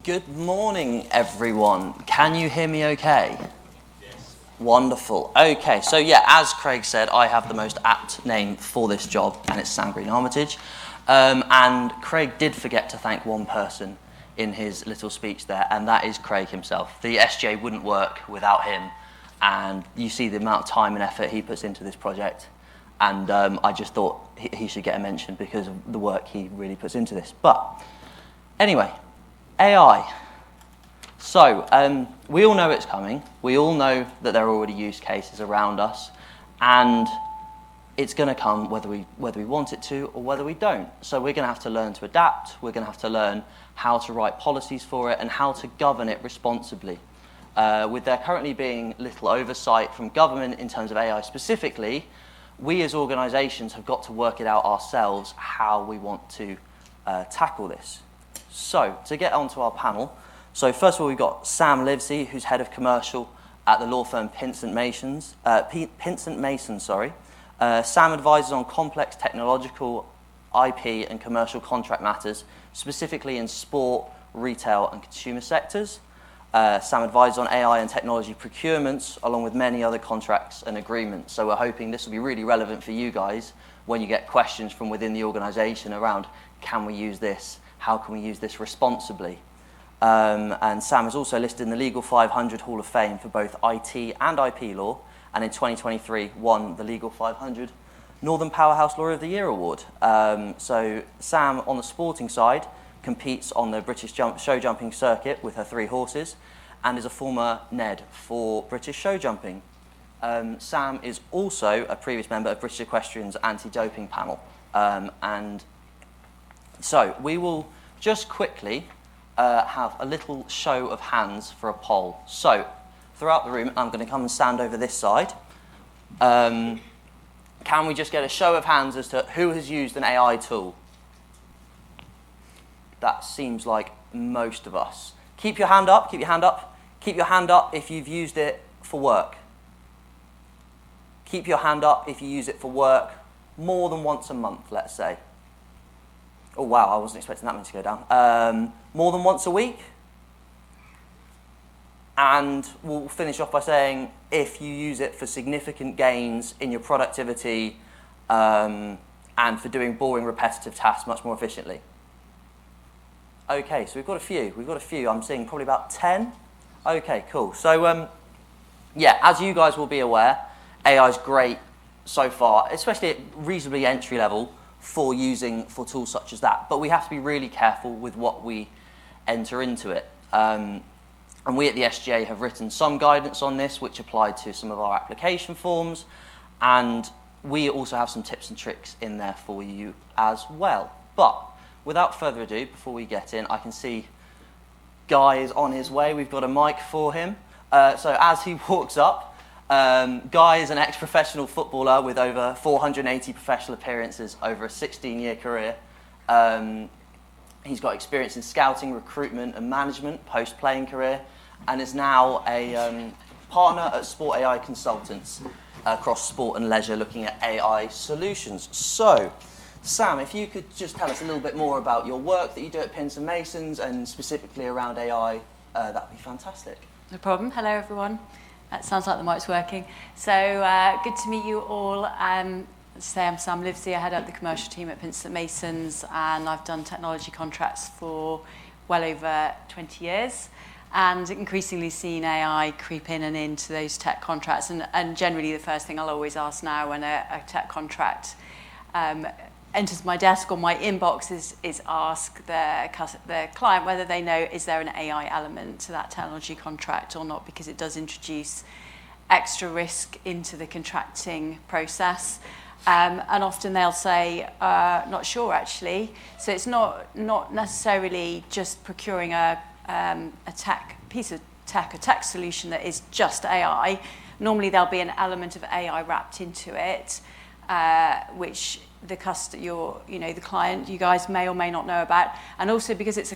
Good morning, everyone. Can you hear me okay? Yes. Wonderful. Okay, so yeah, as Craig said, I have the most apt name for this job, and it's Sam Green-Armytage. And Craig did forget to thank one person in his little speech there, and that is Craig himself. The SGA wouldn't work without him, and you see the amount of time and effort he puts into this project, and I just thought he should get a mention because of the work he really puts into this. But anyway, AI. So, we all know it's coming. We all know that there are already use cases around us, and it's going to come whether we want it to or whether we don't. So we're going to have to learn to adapt. We're going to have to learn how to write policies for it and how to govern it responsibly. With there currently being little oversight from government in terms of AI specifically, we as organisations have got to work it out ourselves how we want to tackle this. So, to get onto our panel, so first of all we've got Sam Livesey, who's head of commercial at the law firm Pinsent Mason. Sam advises on complex technological, IP and commercial contract matters, specifically in sport, retail and consumer sectors. Sam advises on AI and technology procurements, along with many other contracts and agreements. So we're hoping this will be really relevant for you guys when you get questions from within the organisation around, can we use this? How can we use this responsibly? And Sam is also listed in the Legal 500 Hall of Fame for both IT and IP law, and in 2023 won the Legal 500 Northern Powerhouse Lawyer of the Year award. So Sam, on the sporting side, competes on the British show jumping circuit with her 3 horses, and is a former NED for British show jumping. Sam is also a previous member of British Equestrian's anti-doping panel, and so we will just quickly have a little show of hands for a poll. So throughout the room, I'm going to come and stand over this side. Can we just get a show of hands as to who has used an AI tool? That seems like most of us. Keep your hand up, keep your hand up. Keep your hand up if you've used it for work. Keep your hand up if you use it for work more than once a month, let's say. Oh wow, I wasn't expecting that many to go down. More than once a week. And we'll finish off by saying if you use it for significant gains in your productivity and for doing boring, repetitive tasks much more efficiently. Okay, so we've got a few. I'm seeing probably about 10. Okay, cool. So yeah, as you guys will be aware, AI is great so far, especially at reasonably entry level, for using for tools such as that. But we have to be really careful with what we enter into it. And we at the SGA have written some guidance on this, which apply to some of our application forms. And we also have some tips and tricks in there for you as well. But without further ado, before we get in, I can see Guy is on his way. We've got a mic for him. So as he walks up, Guy is an ex-professional footballer with over 480 professional appearances over a 16-year career. He's got experience in scouting, recruitment and management post-playing career, and is now a partner at Sport AI Consultants across sport and leisure, looking at AI solutions. So, Sam, if you could just tell us a little bit more about your work that you do at Pinsent Masons and specifically around AI, that would be fantastic. No problem. Hello, everyone. That sounds like the mic's working. So good to meet you all. I'm Sam Livesey. I head up the commercial team at Pinsent Masons, and I've done technology contracts for well over 20 years, and increasingly seen AI creep in and into those tech contracts. And generally, the first thing I'll always ask now when a tech contract enters my desk or my inbox is ask the client whether they know, is there an AI element to that technology contract or not, because it does introduce extra risk into the contracting process. And often they'll say, not sure actually. So it's not necessarily just procuring a piece of tech, a tech solution that is just AI. Normally there'll be an element of AI wrapped into it, which the client, you guys may or may not know about. And also because it's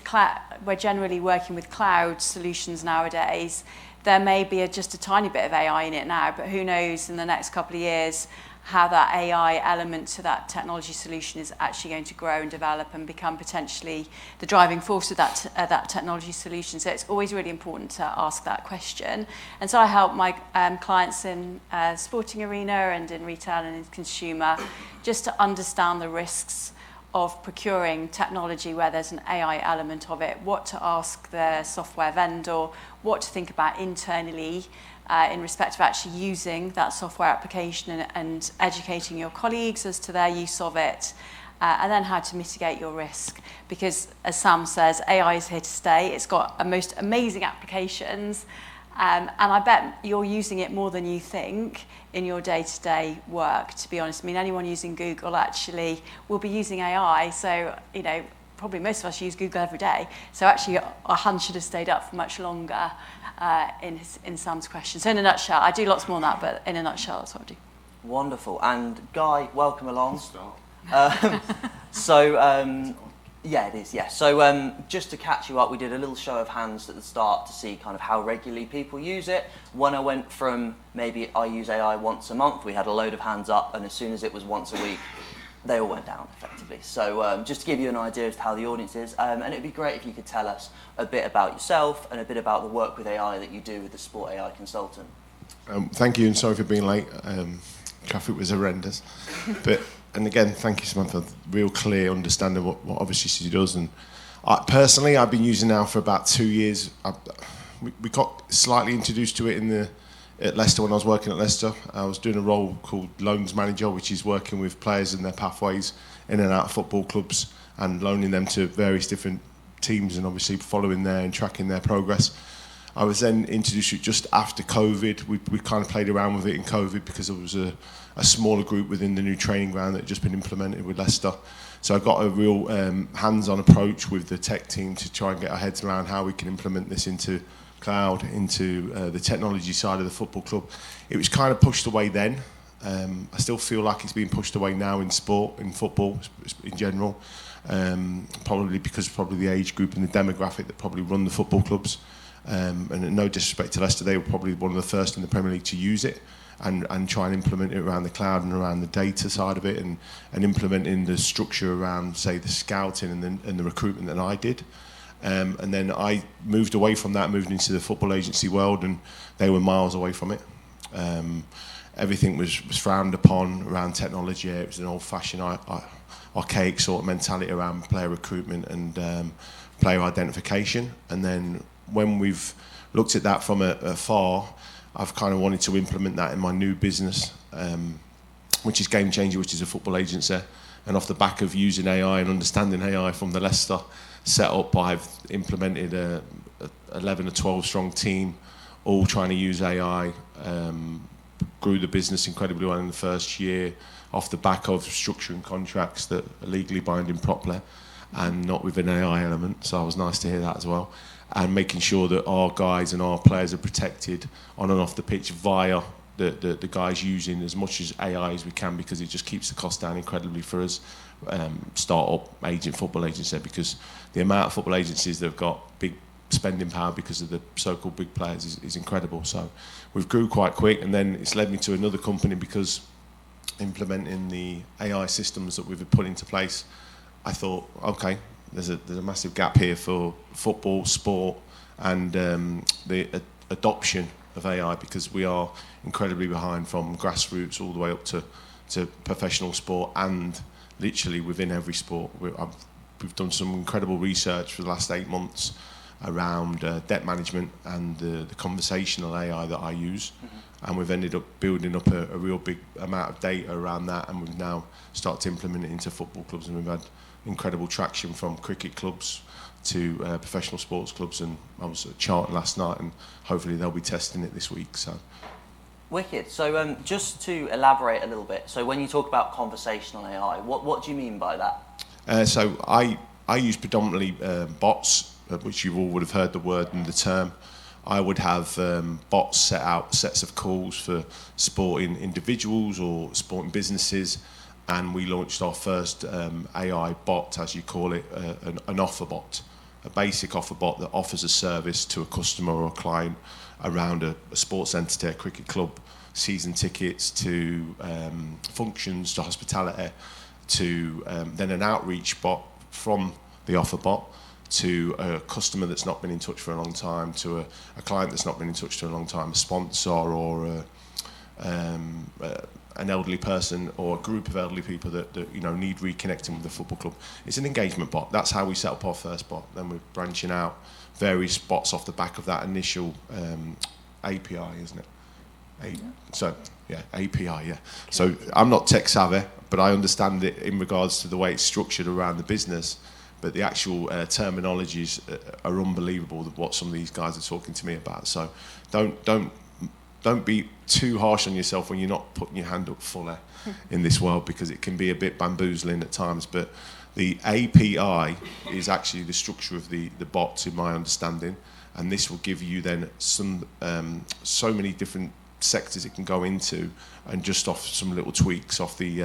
we're generally working with cloud solutions nowadays, there may be just a tiny bit of AI in it now, but who knows in the next couple of years how that AI element to that technology solution is actually going to grow and develop and become potentially the driving force of that technology solution. So it's always really important to ask that question. And so I help my clients in sporting arena and in retail and in consumer just to understand the risks of procuring technology where there's an AI element of it, what to ask the software vendor, what to think about internally in respect of actually using that software application and educating your colleagues as to their use of it, and then how to mitigate your risk. Because as Sam says, AI is here to stay. It's got a most amazing applications, and I bet you're using it more than you think in your day-to-day work, to be honest. I mean, anyone using Google actually will be using AI, so, you know, probably most of us use Google every day. So actually, our hand should have stayed up for much longer in Sam's question. So in a nutshell, I do lots more than that, but in a nutshell, that's what I do. Wonderful. And Guy, welcome along. Yeah, it is, yeah. So just to catch you up, we did a little show of hands at the start to see kind of how regularly people use it. When I went from maybe I use AI once a month, we had a load of hands up, and as soon as it was once a week, they all went down effectively. So just to give you an idea as to how the audience is, and it'd be great if you could tell us a bit about yourself and a bit about the work with AI that you do with the Sport AI Consultant. Thank you, and sorry for being late. Traffic was horrendous. And again, thank you, Samantha, for real clear understanding what obviously she does. And personally, I've been using now for about 2 years. We got slightly introduced to it at Leicester when I was working at Leicester. I was doing a role called loans manager, which is working with players and their pathways in and out of football clubs and loaning them to various different teams and obviously following there and tracking their progress. I was then introduced to it just after COVID. We kind of played around with it in COVID because there was a smaller group within the new training ground that had just been implemented with Leicester. So I got a real hands-on approach with the tech team to try and get our heads around how we can implement this into cloud, into the technology side of the football club. It was kind of pushed away then. I still feel like it's being pushed away now in sport, in football in general, probably because the age group and the demographic that probably run the football clubs. And no disrespect to Leicester, they were probably one of the first in the Premier League to use it and try and implement it around the cloud and around the data side of it and implementing the structure around, say, the scouting and the recruitment that I did. And then I moved away from that, moved into the football agency world, and they were miles away from it. Everything was frowned upon around technology. It was an old-fashioned, archaic sort of mentality around player recruitment and player identification. And then when we've looked at that from afar, I've kind of wanted to implement that in my new business, which is Game Changer, which is a football agency. And off the back of using AI and understanding AI from the Leicester setup, I've implemented a 11 or 12 strong team, all trying to use AI. Grew the business incredibly well in the first year off the back of structuring contracts that are legally binding properly and not with an AI element. So it was nice to hear that as well. And making sure that our guys and our players are protected on and off the pitch via the guys using as much as AI as we can, because it just keeps the cost down incredibly for us, start-up football agency, because the amount of football agencies that have got big spending power because of the so-called big players is incredible. So we've grew quite quick, and then it's led me to another company because implementing the AI systems that we've put into place, I thought, okay, there's a massive gap here for football, sport, and the adoption of AI, because we are incredibly behind from grassroots all the way up to professional sport, and literally within every sport. We've done some incredible research for the last 8 months around debt management and the conversational AI that I use. Mm-hmm. And we've ended up building up a real big amount of data around that, and we've now started to implement it into football clubs, and we've had incredible traction from cricket clubs to professional sports clubs, and I was at Charlton last night, and hopefully they'll be testing it this week. So, wicked. So just to elaborate a little bit, so when you talk about conversational AI, what do you mean by that? So I use predominantly bots, which you all would have heard the word and the term. I would have bots set out sets of calls for sporting individuals or sporting businesses, and we launched our first AI bot, as you call it, an offer bot, a basic offer bot that offers a service to a customer or a client around a sports entity, a cricket club, season tickets to functions to hospitality to then an outreach bot from the offer bot to a customer that's not been in touch for a long time, to a client that's not been in touch for a long time, a sponsor or an elderly person or a group of elderly people that you know need reconnecting with the football club. It's an engagement bot. That's how we set up our first bot. Then we're branching out various bots off the back of that initial API, isn't it? So yeah, API, yeah. So I'm not tech savvy, but I understand it in regards to the way it's structured around the business. But the actual terminologies are unbelievable. What some of these guys are talking to me about. So don't be too harsh on yourself when you're not putting your hand up fully in this world, because it can be a bit bamboozling at times. But the API is actually the structure of the bot, to my understanding, and this will give you then some so many different sectors it can go into, and just off some little tweaks off the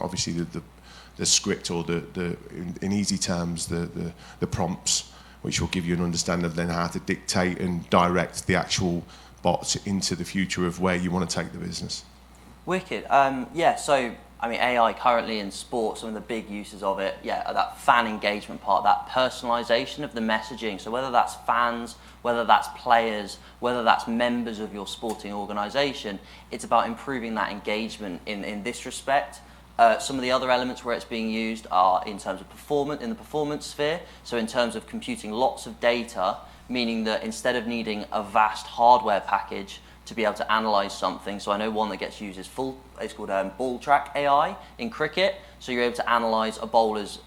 obviously the script, or in easy terms the prompts, which will give you an understanding of then how to dictate and direct the actual bot into the future of where you want to take the business. Wicked. Yeah, so I mean, AI currently in sports, some of the big uses of it, yeah, that fan engagement part, that personalisation of the messaging. So whether that's fans, whether that's players, whether that's members of your sporting organisation, it's about improving that engagement in this respect. Some of the other elements where it's being used are in terms of performance, in the performance sphere. So in terms of computing lots of data, meaning that instead of needing a vast hardware package to be able to analyse something, so I know one that gets used is it's called ball track AI in cricket. So you're able to analyse a bowler's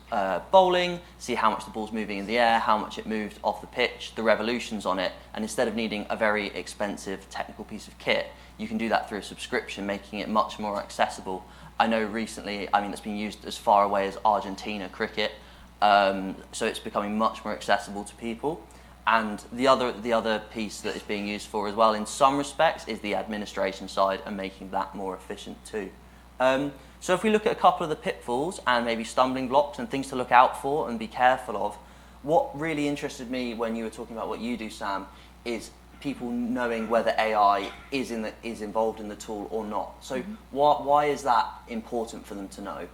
bowling, see how much the ball's moving in the air, how much it moved off the pitch, the revolutions on it, and instead of needing a very expensive technical piece of kit, you can do that through a subscription, making it much more accessible. I know recently, I mean, it's been used as far away as Argentina cricket, so it's becoming much more accessible to people. And the other piece that it's being used for as well, in some respects, is the administration side and making that more efficient too. So if we look at a couple of the pitfalls and maybe stumbling blocks and things to look out for and be careful of, what really interested me when you were talking about what you do, Sam, is people knowing whether AI is involved in the tool or not. So why is that important for them to know?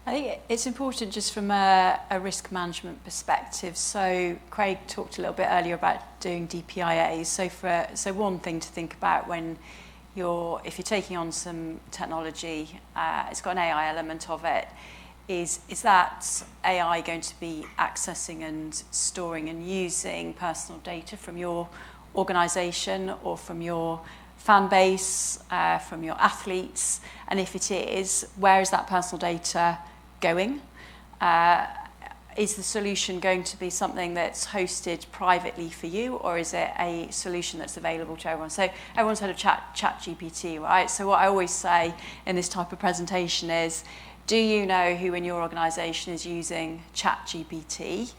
I think it's important just from a risk management perspective. So Craig talked a little bit earlier about doing DPIAs. So one thing to think about when if you're taking on some technology, it's got an AI element of it, is that AI going to be accessing and storing and using personal data from your organisation or from your fan base, from your athletes? And if it is, where is that personal data going? Is the solution going to be something that's hosted privately for you, or is it a solution that's available to everyone? So everyone's heard of ChatGPT, right? So what I always say in this type of presentation is, do you know who in your organisation is using ChatGPT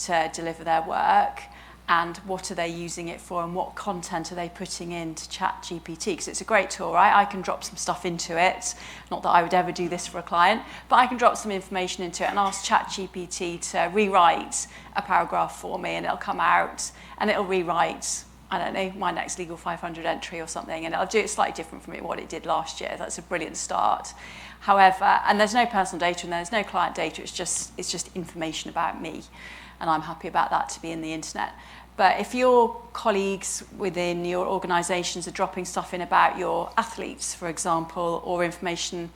to deliver their work? And what are they using it for, and what content are they putting into ChatGPT? Because it's a great tool, right? I can drop some stuff into it. Not that I would ever do this for a client, but I can drop some information into it and ask ChatGPT to rewrite a paragraph for me, and it'll come out and it'll rewrite, I don't know, my next Legal 500 entry or something, and it'll do it slightly different from what it did last year. That's a brilliant start. However, and there's no personal data and there's no client data, it's just information about me. And I'm happy about that to be in the internet. But if your colleagues within your organisations are dropping stuff in about your athletes, for example, or information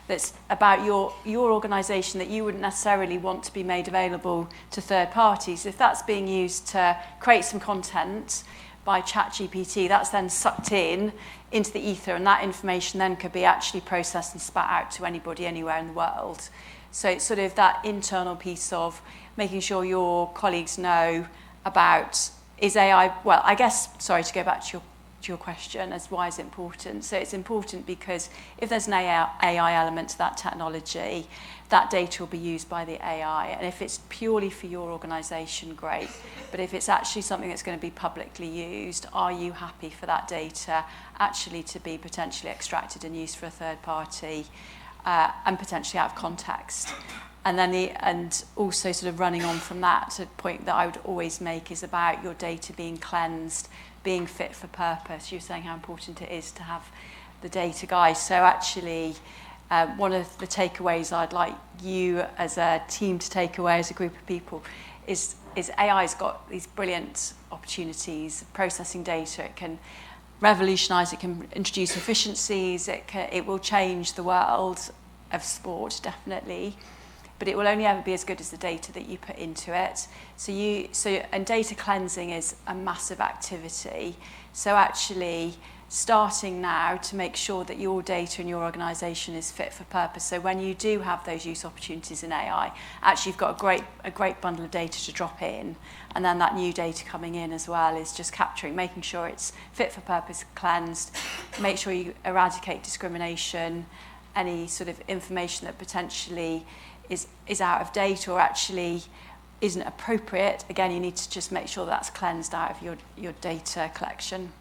that's about your organisation that you wouldn't necessarily want to be made available to third parties, if that's being used to create some content by ChatGPT, that's then sucked into the ether, and that information then could be actually processed and spat out to anybody anywhere in the world. So it's sort of that internal piece of making sure your colleagues know about, is AI, well, I guess, sorry, to go back to your question as why is it important. So it's important because if there's an AI element to that technology, that data will be used by the AI. And if it's purely for your organisation, great. But if it's actually something that's going to be publicly used, are you happy for that data actually to be potentially extracted and used for a third party and potentially out of context? And then and also sort of running on from that, a point that I would always make is about your data being cleansed, being fit for purpose. You're saying how important it is to have the data guys. So actually, one of the takeaways I'd like you as a team to take away as a group of people is AI's got these brilliant opportunities, processing data. It can revolutionise, it can introduce efficiencies, it will change the world of sport, definitely. But it will only ever be as good as the data that you put into it. And data cleansing is a massive activity. So actually, starting now to make sure that your data in your organisation is fit for purpose. So when you do have those use opportunities in AI, actually you've got a great bundle of data to drop in, and then that new data coming in as well is just capturing, making sure it's fit for purpose, cleansed, make sure you eradicate discrimination, any sort of information that potentially is out of date or actually isn't appropriate. Again, you need to just make sure that's cleansed out of your data collection.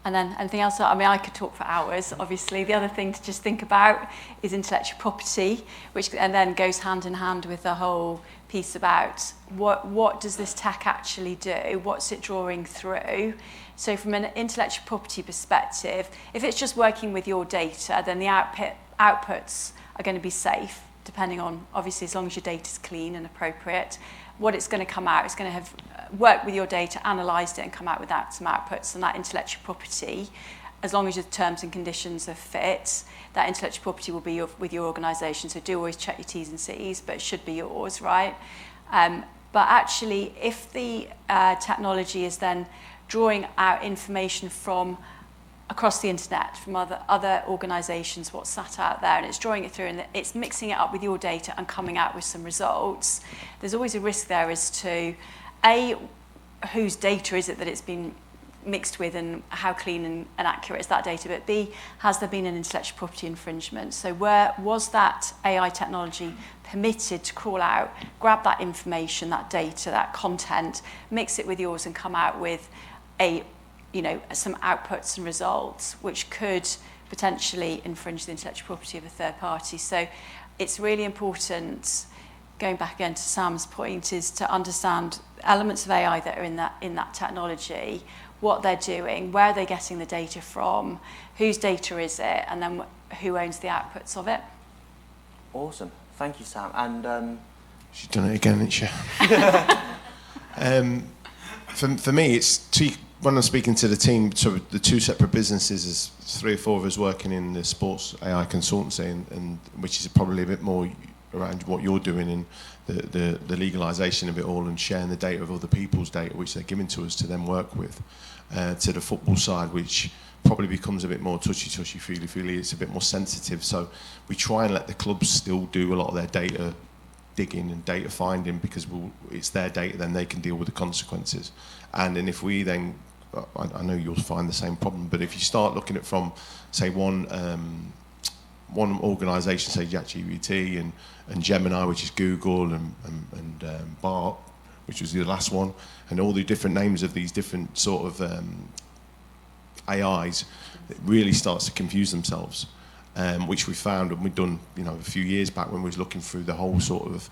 And then anything else? I mean, I could talk for hours, obviously. The other thing to just think about is intellectual property, which and then goes hand in hand with the whole piece about what does this tech actually do? What's it drawing through? So from an intellectual property perspective, if it's just working with your data, then the outputs are going to be safe, depending on, obviously, as long as your data's clean and appropriate. What it's going to come out, it's going to have worked with your data, analysed it, and come out with some outputs. And that intellectual property, as long as your terms and conditions are fit, that intellectual property will be with your organisation. So do always check your T's and C's, but it should be yours, right? But actually, if the technology is then drawing out information from across the internet, from other organisations, what's sat out there, and it's drawing it through and it's mixing it up with your data and coming out with some results, there's always a risk there as to, A, whose data is it that it's been mixed with and how clean and accurate is that data, but B, has there been an intellectual property infringement? So where was that AI technology permitted to crawl out, grab that information, that data, that content, mix it with yours and come out with some outputs and results which could potentially infringe the intellectual property of a third party. So it's really important, going back again to Sam's point, is to understand elements of AI that are in that technology, what they're doing, where they're getting the data from, whose data is it, and then who owns the outputs of it. Awesome. Thank you, Sam. And she's done it again, isn't she? For me, it's when I'm speaking to the team, so the two separate businesses, is 3 or 4 of us working in the sports AI consultancy, and which is probably a bit more around what you're doing in the legalisation of it all and sharing the data of other people's data, which they're giving to us to then work with, to the football side, which probably becomes a bit more touchy, feely. It's a bit more sensitive. So we try and let the clubs still do a lot of their data digging and data finding, because it's their data, then they can deal with the consequences. And if we then, I know you'll find the same problem, but if you start looking at from, say, one organisation, say ChatGPT and Gemini, which is Google, and Bart, which was the last one, and all the different names of these different sort of AIs, it really starts to confuse themselves. Which we found, and we'd done, a few years back when we was looking through the whole sort of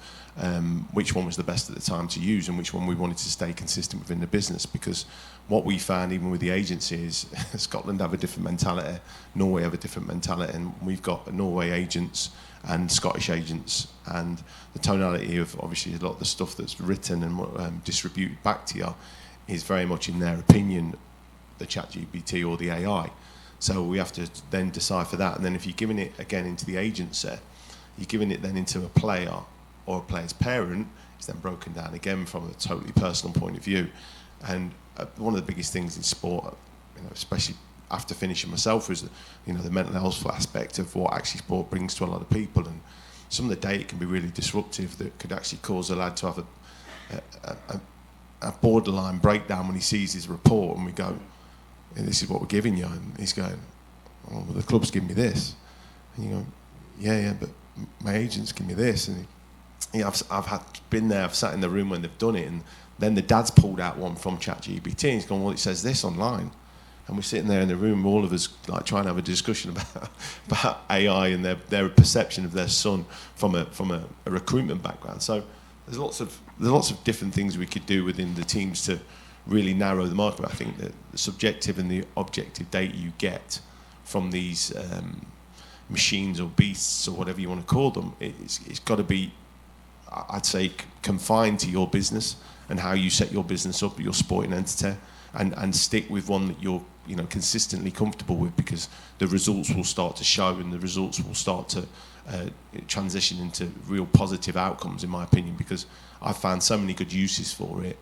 which one was the best at the time to use and which one we wanted to stay consistent within the business. Because what we found, even with the agency, is Scotland have a different mentality, Norway have a different mentality, and we've got Norway agents and Scottish agents, and the tonality of obviously a lot of the stuff that's written and distributed back to you is very much, in their opinion, the ChatGPT or the AI. So we have to then decipher that, and then if you're giving it again into the agency, you're giving it then into a player or a player's parent, it's then broken down again from a totally personal point of view. And one of the biggest things in sport, especially after finishing myself, was the mental health aspect of what actually sport brings to a lot of people, and some of the data can be really disruptive that could actually cause a lad to have a borderline breakdown when he sees his report, and we go, and this is what we're giving you, and he's going, oh, well, the club's giving me this, and you go, yeah, but my agents give me this, and I've been there, I've sat in the room when they've done it, and then the dad's pulled out one from ChatGPT, and he's gone, well, it says this online, and we're sitting there in the room, all of us like trying to have a discussion about AI and their perception of their son from a recruitment background. So there's lots of different things we could do within the teams to really narrow the market. I think that the subjective and the objective data you get from these machines or beasts or whatever you want to call them. It's got to be, I'd say, confined to your business and how you set your business up, your sporting entity, and stick with one that you're consistently comfortable with, because the results will start to show and the results will start to transition into real positive outcomes, in my opinion, because I've found so many good uses for it.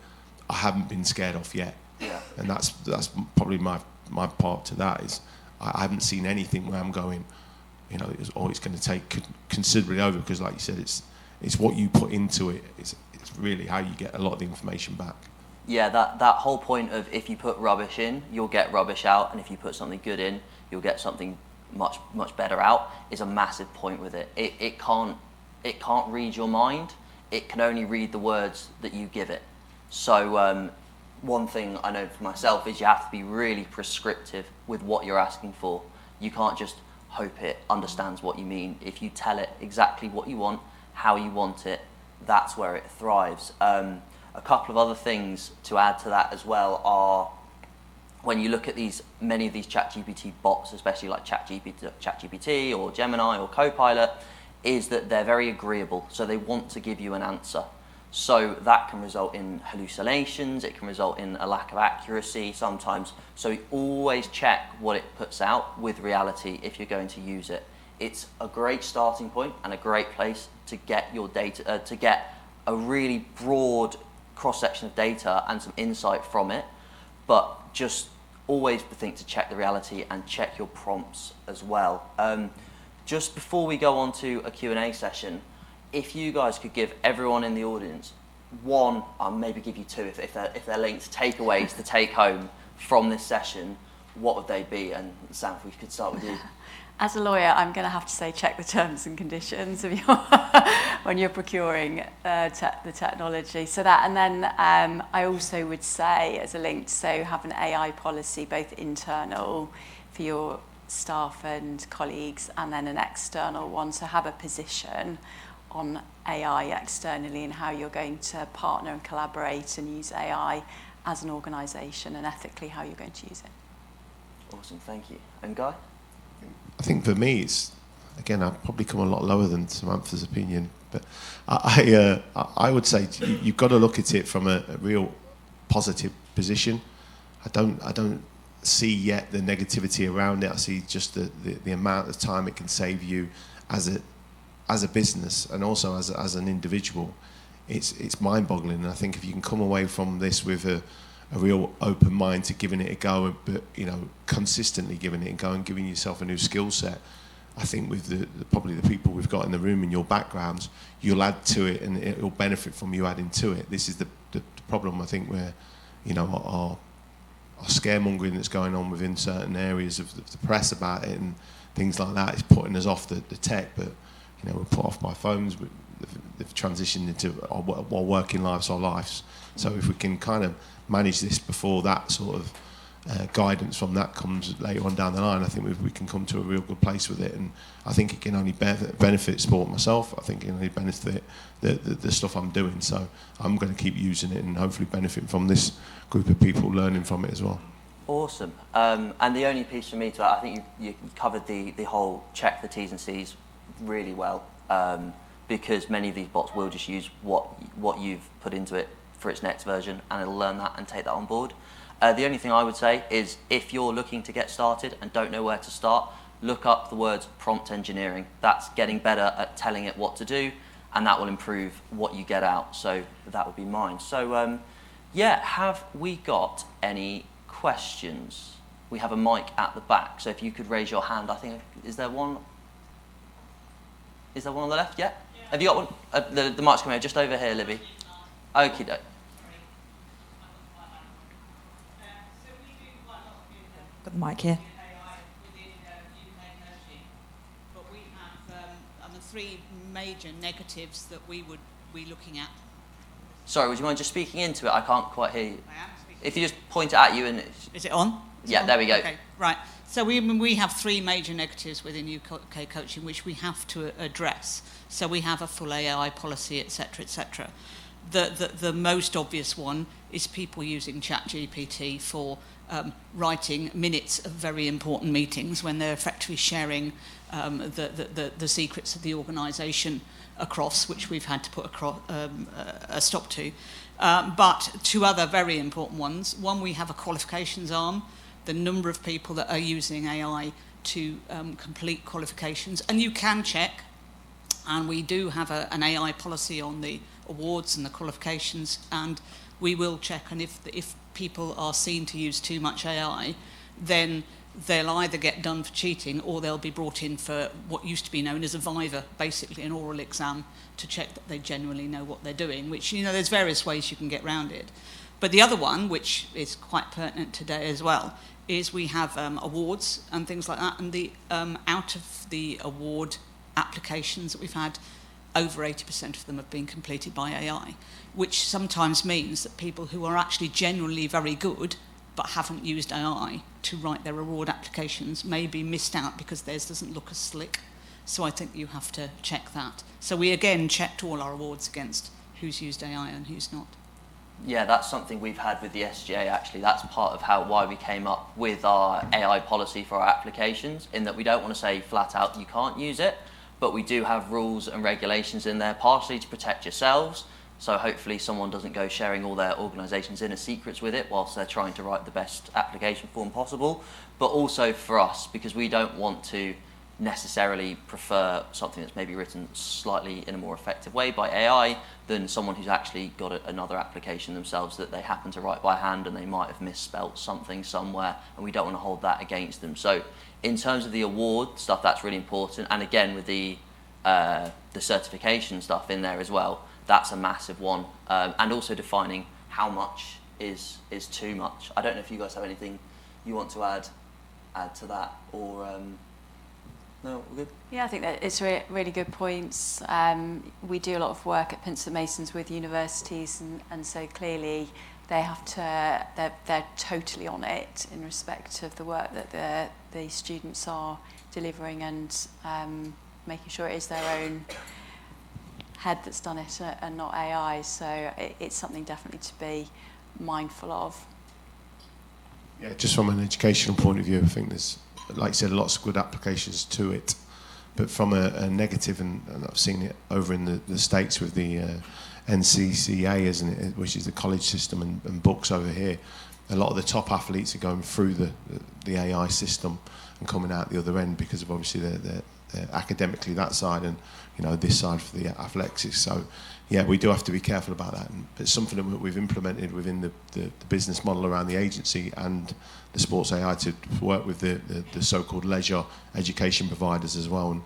I haven't been scared off yet. Yeah. And that's probably my part to that, is I haven't seen anything where I'm going, it's going to take considerably over, because like you said, it's what you put into it. It's really how you get a lot of the information back. Yeah, that whole point of if you put rubbish in, you'll get rubbish out, and if you put something good in, you'll get something much better out, is a massive point with it. It can't read your mind. It can only read the words that you give it. So one thing I know for myself is you have to be really prescriptive with what you're asking for. You can't just hope it understands what you mean. If you tell it exactly what you want, how you want it, that's where it thrives. A couple of other things to add to that as well are, when you look at many of these ChatGPT bots, especially like ChatGPT or Gemini or Copilot, is that they're very agreeable. So they want to give you an answer. So that can result in hallucinations. It can result in a lack of accuracy sometimes. So always check what it puts out with reality if you're going to use it. It's a great starting point and a great place to get your data, to get a really broad cross-section of data and some insight from it. But just always think to check the reality and check your prompts as well. Just before we go on to a Q&A session, if you guys could give everyone in the audience one, I'll maybe give you two if they're linked, takeaways to take home from this session, what would they be? And Sam, if we could start with you. As a lawyer, I'm going to have to say check the terms and conditions of when you're procuring the technology. So that, and then I also would say, as a link, so have an AI policy, both internal for your staff and colleagues, and then an external one. So have a position on AI externally and how you're going to partner and collaborate and use AI as an organisation, and ethically how you're going to use it. Awesome, thank you. And Guy? I think for me, it's, again, I've probably come a lot lower than Samantha's opinion, but I would say you've got to look at it from a real positive position. I don't see yet the negativity around it. I see just the amount of time it can save you as a business and also as an individual. It's mind-boggling. And I think if you can come away from this with a real open mind to giving it a go, but consistently giving it a go and giving yourself a new skill set, I think with probably the people we've got in the room and your backgrounds, you'll add to it and it'll benefit from you adding to it. This is the problem, I think, where our scaremongering that's going on within certain areas of the press about it and things like that is putting us off the tech. But we're put off by phones. They've transitioned into our working lives, our lives. So if we can kind of manage this before that sort of guidance from that comes later on down the line, I think we can come to a real good place with it. And I think it can only benefit sport myself. I think it can only benefit the stuff I'm doing. So I'm going to keep using it and hopefully benefit from this group of people learning from it as well. Awesome. And the only piece for me to add, I think you covered the whole check the T's and C's really well, because many of these bots will just use what you've put into it for its next version, and it'll learn that and take that on board. The only thing I would say is, if you're looking to get started and don't know where to start, look up the words prompt engineering. That's getting better at telling it what to do, and that will improve what you get out. So that would be mine. So have we got any questions? We have a mic at the back, so if you could raise your hand. I think, is there one on the left? Yeah? Have you got one? The mic's coming just over here, Libby. Okie doke. Got the mic here. But we have the three major negatives that we would be looking at. Sorry, would you mind just speaking into it? I can't quite hear you. I am speaking. If you just point it at you and... Is it on? Yeah, there we go. Okay, right. So we have three major negatives within UK coaching which we have to address. So we have a full AI policy, etc., etc. The most obvious one is people using ChatGPT for writing minutes of very important meetings when they're effectively sharing the secrets of the organisation across, which we've had to put a stop to. But two other very important ones. One, we have a qualifications arm, the number of people that are using AI to complete qualifications. And you can check, and we do have an AI policy on the awards and the qualifications, and we will check, and if people are seen to use too much AI, then they'll either get done for cheating or they'll be brought in for what used to be known as a viva, basically an oral exam, to check that they genuinely know what they're doing, which, there's various ways you can get around it. But the other one, which is quite pertinent today as well, is we have awards and things like that, and the out of the award applications that we've had, over 80% of them have been completed by AI, which sometimes means that people who are actually genuinely very good but haven't used AI to write their award applications may be missed out because theirs doesn't look as slick. So I think you have to check that. So we again checked all our awards against who's used AI and who's not. Yeah, that's something we've had with the SGA actually. That's part of why we came up with our AI policy for our applications, in that we don't want to say flat out you can't use it, but we do have rules and regulations in there, partially to protect yourselves. So hopefully someone doesn't go sharing all their organisation's inner secrets with it whilst they're trying to write the best application form possible. But also for us, because we don't want to necessarily prefer something that's maybe written slightly in a more effective way by AI than someone who's actually got another application themselves that they happen to write by hand and they might have misspelt something somewhere, and we don't want to hold that against them. So in terms of the award stuff, that's really important. And again, with the certification stuff in there as well, that's a massive one. And also defining how much is too much. I don't know if you guys have anything you want to add to that, or no, we're good? Yeah, I think that it's really good points. We do a lot of work at Pinsent Masons with universities, and so clearly they have to, they're totally on it in respect of the work that the students are delivering, and making sure it is their own head that's done it and not AI. So it's something definitely to be mindful of. Yeah, just from an educational point of view, I think there's, like I said, lots of good applications to it. But from a negative, and I've seen it over in the States with the NCCA, isn't it, which is the college system, and books over here, a lot of the top athletes are going through the AI system and coming out the other end because of obviously they're academically that side, and this side for the athletics. So yeah, we do have to be careful about that. And it's something that we've implemented within the business model around the agency and the sports AI to work with the so-called leisure education providers as well. And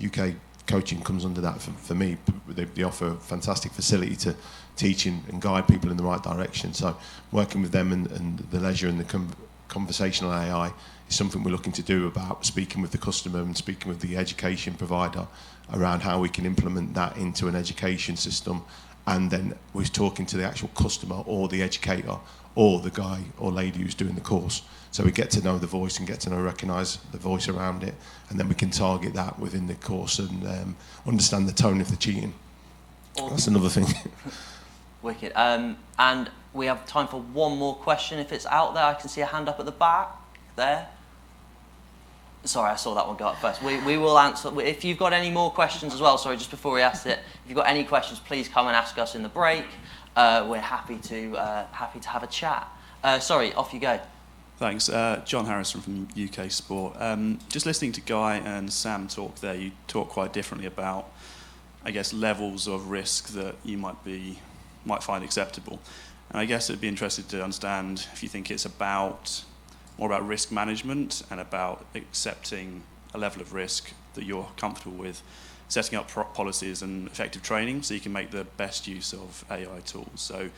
UK coaching comes under that for me. They offer a fantastic facility to teach and guide people in the right direction. So working with them and the leisure and the conversational AI is something we're looking to do, about speaking with the customer and speaking with the education provider around how we can implement that into an education system. And then we're talking to the actual customer or the educator or the guy or lady who's doing the course. So we get to know the voice and get to recognise the voice around it, and then we can target that within the course and understand the tone if they're cheating. Awesome. That's another thing. Wicked. And we have time for one more question if it's out there. I can see a hand up at the back there. Sorry, I saw that one go up first. We will answer. If you've got any more questions as well, sorry, just before we ask it, if you've got any questions, please come and ask us in the break. We're happy to have a chat. Sorry, off you go. Thanks. John Harrison from UK Sport. Just listening to Guy and Sam talk there, you talk quite differently about, I guess, levels of risk that you might find acceptable. And I guess I'd be interested to understand if you think it's more about risk management and about accepting a level of risk that you're comfortable with, setting up policies and effective training so you can make the best use of AI tools. So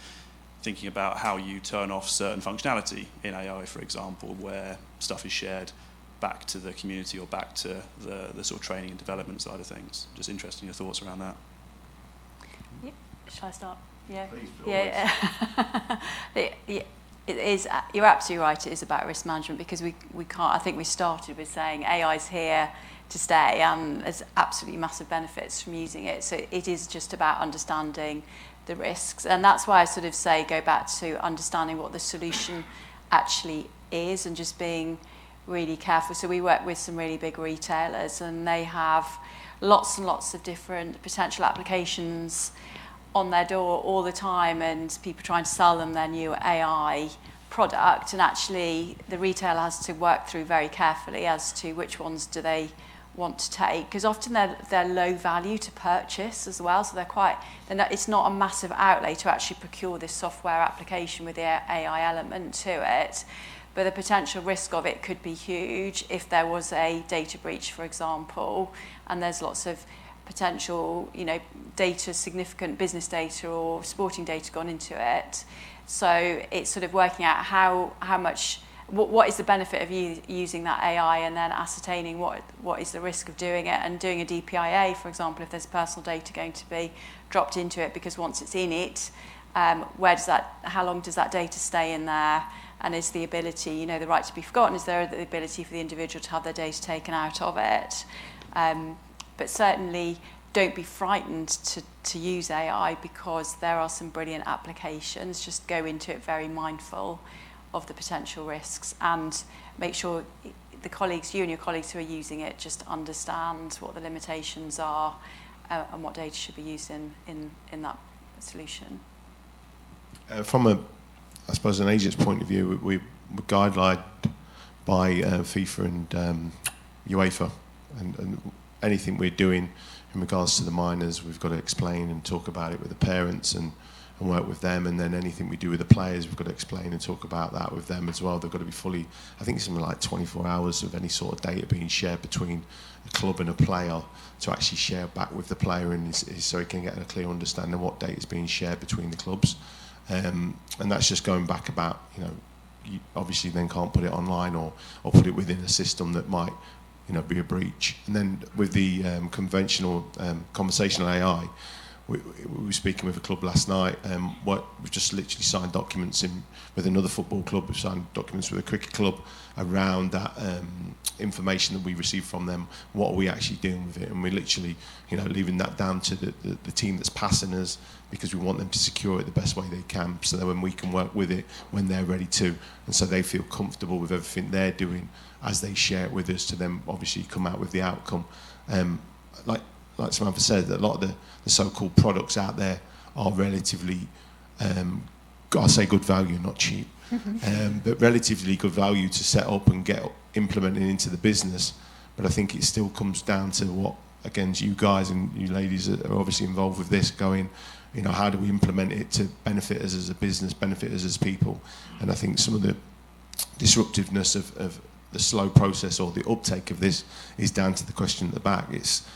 thinking about how you turn off certain functionality in AI, for example, where stuff is shared back to the community or back to the sort of training and development side of things. Just interested in your thoughts around that. Yep. Shall I start? Yeah. Please, Yeah. It is. You're absolutely right. It is about risk management, because we can't. I think we started with saying AI's here to stay, and there's absolutely massive benefits from using it. So it is just about understanding the risks. And that's why I sort of say go back to understanding what the solution actually is and just being really careful. So we work with some really big retailers, and they have lots and lots of different potential applications on their door all the time, and people trying to sell them their new AI product, and actually the retailer has to work through very carefully as to which ones do they want to take, because often they're low value to purchase as well, so it's not a massive outlay to actually procure this software application with the AI element to it, but the potential risk of it could be huge if there was a data breach, for example, and there's lots of potential, data, significant business data or sporting data gone into it. So it's sort of working out how much, what is the benefit of using that AI, and then ascertaining what is the risk of doing it, and doing a DPIA, for example, if there's personal data going to be dropped into it, because once it's in it, how long does that data stay in there, and is the ability, the right to be forgotten, is there the ability for the individual to have their data taken out of it? But certainly don't be frightened to use AI, because there are some brilliant applications. Just go into it very mindful of the potential risks, and make sure you and your colleagues who are using it just understand what the limitations are, and what data should be used in that solution. From I suppose an agent's point of view, we're guidelined by FIFA and UEFA, and anything we're doing in regards to the minors, we've got to explain and talk about it with the parents and work with them, and then anything we do with the players, we've got to explain and talk about that with them as well. They've got to be fully, I think it's something like 24 hours of any sort of data being shared between a club and a player to actually share back with the player, and so he can get a clear understanding of what data is being shared between the clubs. And that's just going back about, you obviously then can't put it online or put it within a system that might be a breach. And then with the conventional conversational AI, we were speaking with a club last night. We've just literally signed documents with another football club. We've signed documents with a cricket club around that information that we receive from them. What are we actually doing with it? And we're literally, leaving that down to the team that's passing us, because we want them to secure it the best way they can, so that when we can work with it when they're ready to, and so they feel comfortable with everything they're doing as they share it with us, to then obviously come out with the outcome. Like Samantha said, a lot of the so-called products out there are relatively, I say good value, not cheap, but relatively good value to set up and get implemented into the business. But I think it still comes down to what, again, you guys and you ladies are obviously involved with this, going, how do we implement it to benefit us as a business, benefit us as people? And I think some of the disruptiveness of the slow process or the uptake of this is down to the question at the back. It's,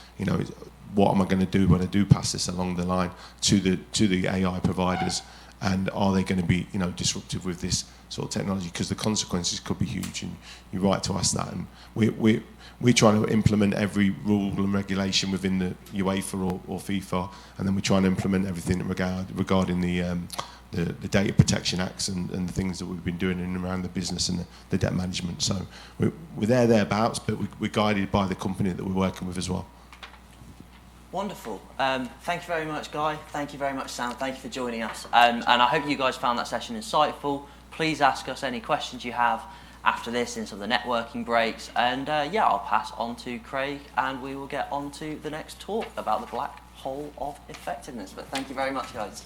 what am I going to do when I do pass this along the line to the AI providers, and are they going to be disruptive with this sort of technology? Because the consequences could be huge, and you're right to ask that. And we're trying to implement every rule and regulation within the UEFA or FIFA, and then we're trying to implement everything regarding the Data Protection Acts and the things that we've been doing in and around the business and the debt management. So we're thereabouts, but we're guided by the company that we're working with as well. Wonderful. Thank you very much, Guy. Thank you very much, Sam. Thank you for joining us. And I hope you guys found that session insightful. Please ask us any questions you have after this in some of the networking breaks. And I'll pass on to Craig, and we will get on to the next talk about the black hole of effectiveness. But thank you very much, guys.